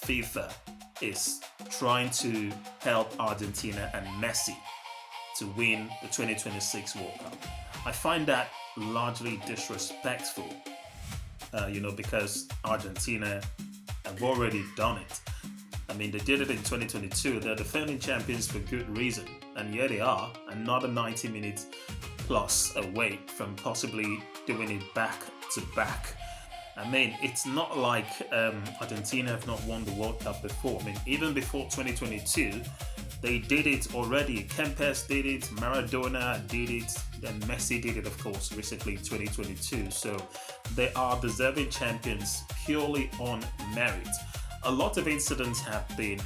FIFA is trying to help Argentina and Messi to win the 2026 World Cup. I find that largely disrespectful, because Argentina have already done it. I mean, they did it in 2022. They're defending champions for good reason. And here they are, another 90 minutes plus away from possibly doing it back to back. I mean, it's not like Argentina have not won the World Cup before. I mean, even before 2022, they did it already. Kempes did it, Maradona did it, and Messi did it, of course, recently in 2022. So they are deserving champions purely on merit. A lot of incidents have been,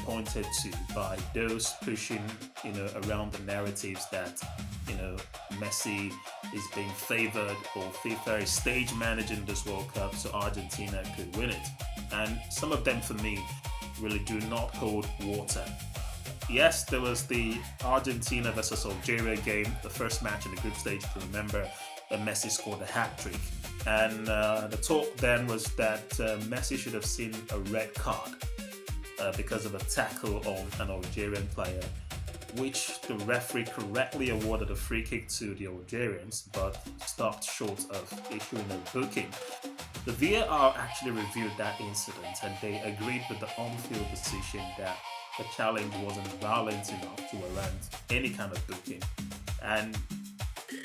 pointed to by those pushing, around the narratives that, Messi is being favored or FIFA is stage managing this World Cup so Argentina could win it. And some of them, for me, really do not hold water. Yes, there was the Argentina versus Algeria game, the first match in the group stage, if you remember, Messi scored a hat-trick. And the talk then was that Messi should have seen a red card because of a tackle on an Algerian player, which the referee correctly awarded a free kick to the Algerians, but stopped short of issuing a booking. The VAR actually reviewed that incident and they agreed with the on-field decision that the challenge wasn't violent enough to warrant any kind of booking. And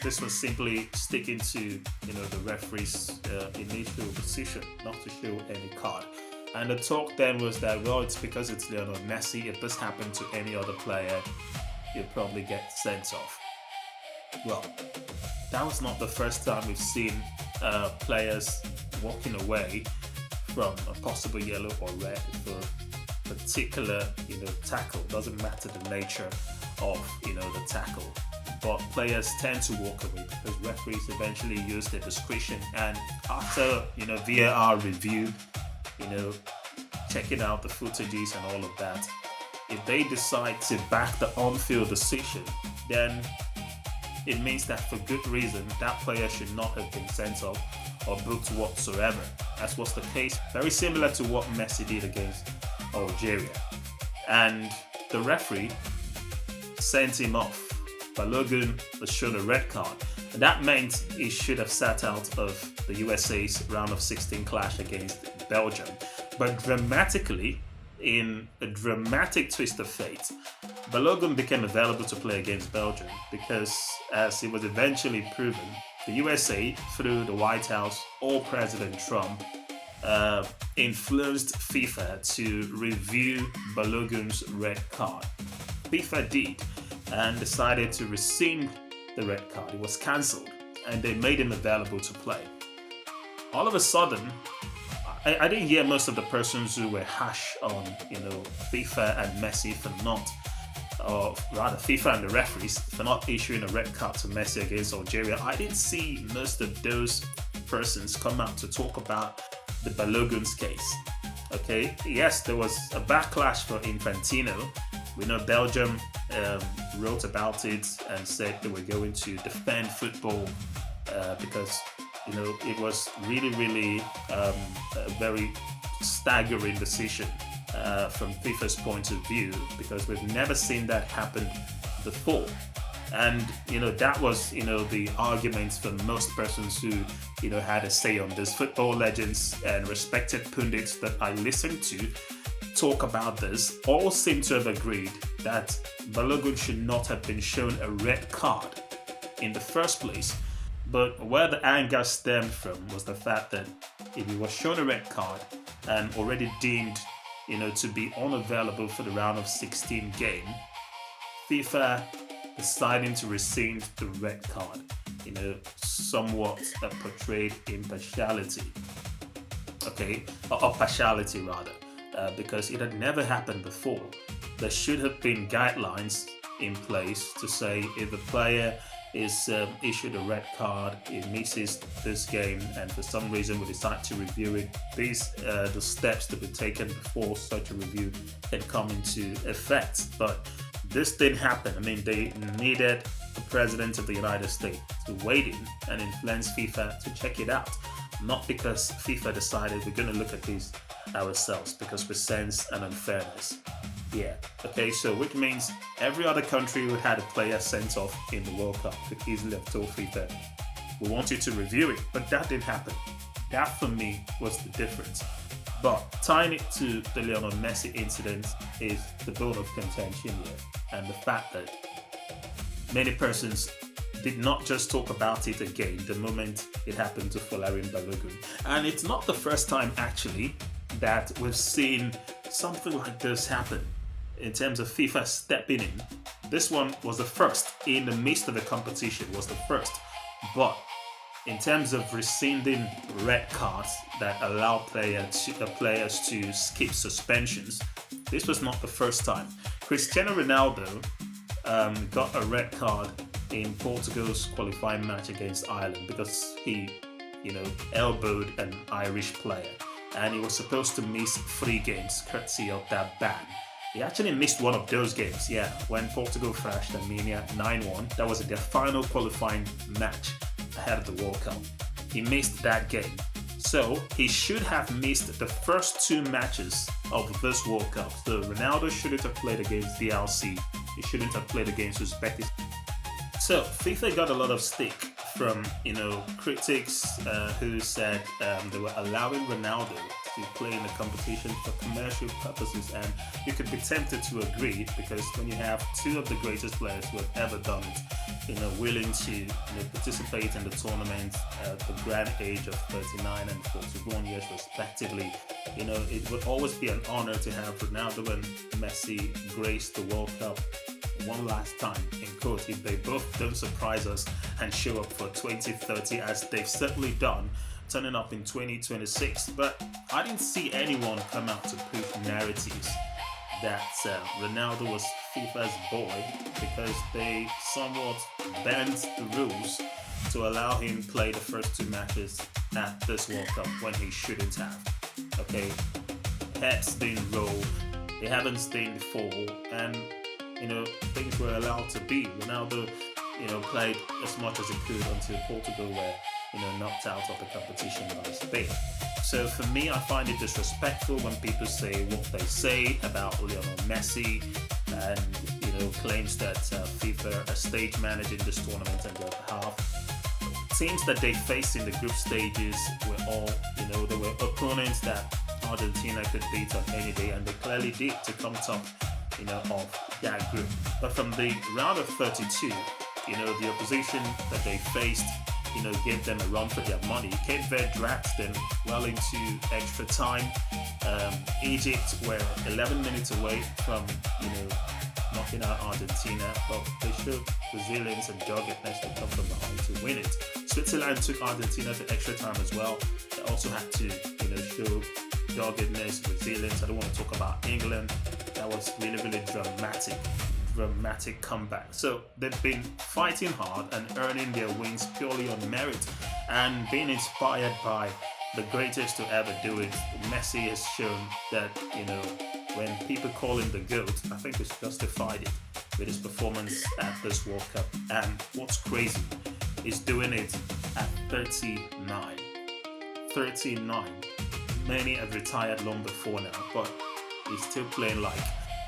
this was simply sticking to, the referee's initial decision not to show any card. And the talk then was that, well, it's because it's Lionel Messi. If this happened to any other player, he'll probably get sent off. Well, that was not the first time we've seen players walking away from a possible yellow or red for a particular, tackle. Doesn't matter the nature of, the tackle. But players tend to walk away because referees eventually use their discretion. And after, VAR review, checking out the footages and all of that, if they decide to back the on-field decision, then it means that for good reason, that player should not have been sent off or booked whatsoever, as was the case, very similar to what Messi did against Algeria. And the referee sent him off. Balogun was shown a red card, and that meant he should have sat out of the USA's round of 16 clash against Belgium. But dramatically, in a dramatic twist of fate, Balogun became available to play against Belgium because, as it was eventually proven, the USA, through the White House or President Trump, influenced FIFA to review Balogun's red card. FIFA did and decided to rescind the red card. It was cancelled and they made him available to play. All of a sudden, I didn't hear most of the persons who were harsh on, FIFA and Messi for not, or rather FIFA and the referees for not issuing a red card to Messi against Algeria. I didn't see most of those persons come out to talk about the Balogun's case. Okay, yes, there was a backlash for Infantino. We know Belgium wrote about it and said they were going to defend football because it was really a very staggering decision from FIFA's point of view, because we've never seen that happen before. And that was the arguments for most persons who had a say on this. Football legends and respected pundits that I listened to talk about this all seem to have agreed that Balogun should not have been shown a red card in the first place. But where the anger stemmed from was the fact that if he was shown a red card and already deemed to be unavailable for the round of 16 game, FIFA deciding to rescind the red card, somewhat portrayed impartiality, or partiality rather, because it had never happened before. There should have been guidelines in place to say if a player is issued a red card, it misses this game, and for some reason we decide to review it, these the steps to be taken before such a review can come into effect. But this didn't happen. I mean, they needed the President of the United States to wade in and influence FIFA to check it out. Not because FIFA decided we're going to look at this ourselves because we sense an unfairness. Yeah. Okay, so which means every other country who had a player sent off in the World Cup could easily have told FIFA, we want you to review it, but that didn't happen. That for me was the difference. But tying it to the Lionel Messi incident is the bone of contention here, and the fact that many persons did not just talk about it again the moment it happened to Folarin Balogun. And it's not the first time actually that we've seen something like this happen in terms of FIFA stepping in. This one was the first in the midst of the competition, was the first. But in terms of rescinding red cards that allow players to skip suspensions, this was not the first time. Cristiano Ronaldo got a red card in Portugal's qualifying match against Ireland because he, elbowed an Irish player, and he was supposed to miss 3 games courtesy of that ban. He actually missed one of those games, when Portugal thrashed Armenia 9-1. That was their final qualifying match ahead of the World Cup. He missed that game. So he should have missed the first 2 matches of this World Cup. So Ronaldo shouldn't have played against DRC. He shouldn't have played against Uzbekistan. So FIFA got a lot of stick from critics who said they were allowing Ronaldo to play in the competition for commercial purposes, and you could be tempted to agree because when you have 2 of the greatest players who have ever done it, willing to participate in the tournament at the grand age of 39 and 41 years respectively, it would always be an honor to have Ronaldo and Messi grace the World Cup one last time, in quote, if they both don't surprise us and show up for 2030 as they've certainly done, turning up in 2026. But I didn't see anyone come out to push narratives that Ronaldo was FIFA's boy because they somewhat bent the rules to allow him play the first 2 matches at this World Cup when he shouldn't have. Okay, heads didn't roll, they haven't stayed before, and things were allowed to be. Ronaldo, played as much as he could until Portugal were, knocked out of the competition by Spain. So for me, I find it disrespectful when people say what they say about Lionel Messi and, claims that FIFA are stage managing this tournament on their behalf. Teams that they faced in the group stages were all, they were opponents that Argentina could beat on any day, and they clearly did to come top of that group. But from the round of 32, the opposition that they faced, gave them a run for their money. Cape Verde dragged them well into extra time. Egypt were 11 minutes away from, knocking out Argentina, but they showed resilience and doggedness to come from behind to win it. Switzerland took Argentina to extra time as well. They also had to, show doggedness, resilience. I don't want to talk about England. That was really, really dramatic comeback. So they've been fighting hard and earning their wins purely on merit and being inspired by the greatest to ever do it. Messi has shown that, when people call him the GOAT, I think he's justified it with his performance at this World Cup. And what's crazy is doing it at 39. 39. Many have retired long before now, but he's still playing like,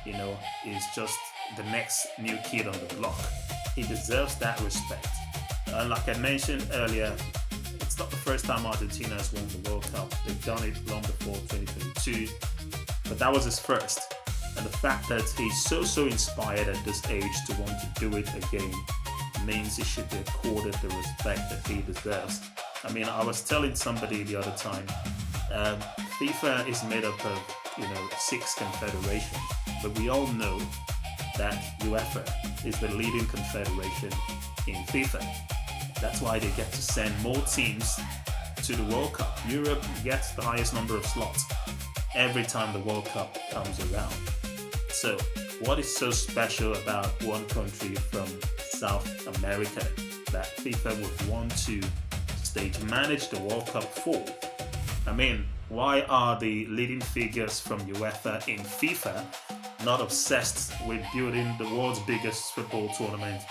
he's just the next new kid on the block. He deserves that respect. And like I mentioned earlier, it's not the first time Argentina has won the World Cup. They've done it long before 2022, but that was his first. And the fact that he's so inspired at this age to want to do it again means he should be accorded the respect that he deserves. I mean, I was telling somebody the other time, FIFA is made up of 6 confederations, but we all know that UEFA is the leading confederation in FIFA. That's why they get to send more teams to the World Cup. Europe gets the highest number of slots every time the World Cup comes around. So what is so special about one country from South America that FIFA would want to stage manage the World Cup for? I mean, why are the leading figures from UEFA in FIFA not obsessed with building the world's biggest football tournament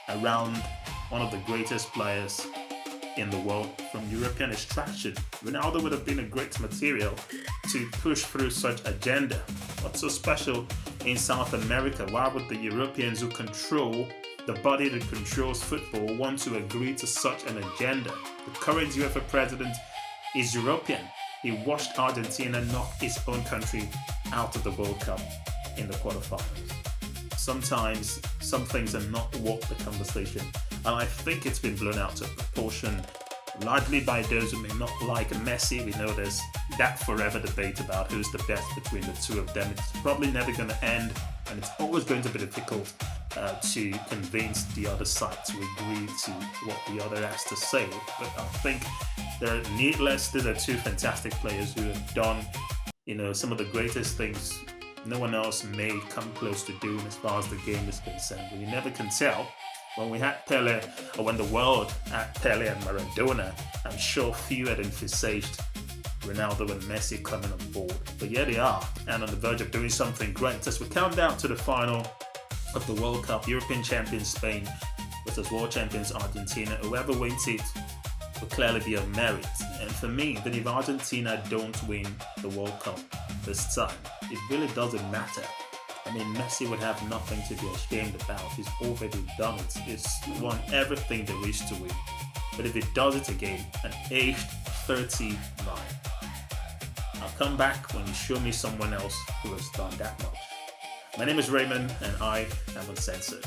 around one of the greatest players in the world from European extraction. Ronaldo would have been a great material to push through such agenda. What's so special in South America? Why would the Europeans who control the body that controls football want to agree to such an agenda? The current UEFA president is European. He watched Argentina knock his own country out of the World Cup in the quarterfinals. Sometimes some things are not worth the conversation, and I think it's been blown out of proportion, largely by those who may not like Messi. We know there's that forever debate about who's the best between the two of them. It's probably never going to end, and it's always going to be difficult to convince the other side to agree to what the other has to say. But I think they're needless. These are two fantastic players who have done, some of the greatest things no one else may come close to doing as far as the game is concerned. But you never can tell. When we had Pele, or when the world had Pele and Maradona, I'm sure few had envisaged Ronaldo and Messi coming on board. But here they are, and on the verge of doing something great as we count down to the final of the World Cup. European champions Spain versus world champions Argentina. Whoever wins it will clearly be of merit. And for me, then if Argentina don't win the World Cup this time, it really doesn't matter. I mean, Messi would have nothing to be ashamed about. He's already done it. He's won everything there is to win. But if he does it again at age 39, I'll come back when you show me someone else who has done that much. My name is Raymond, and I am Uncensored.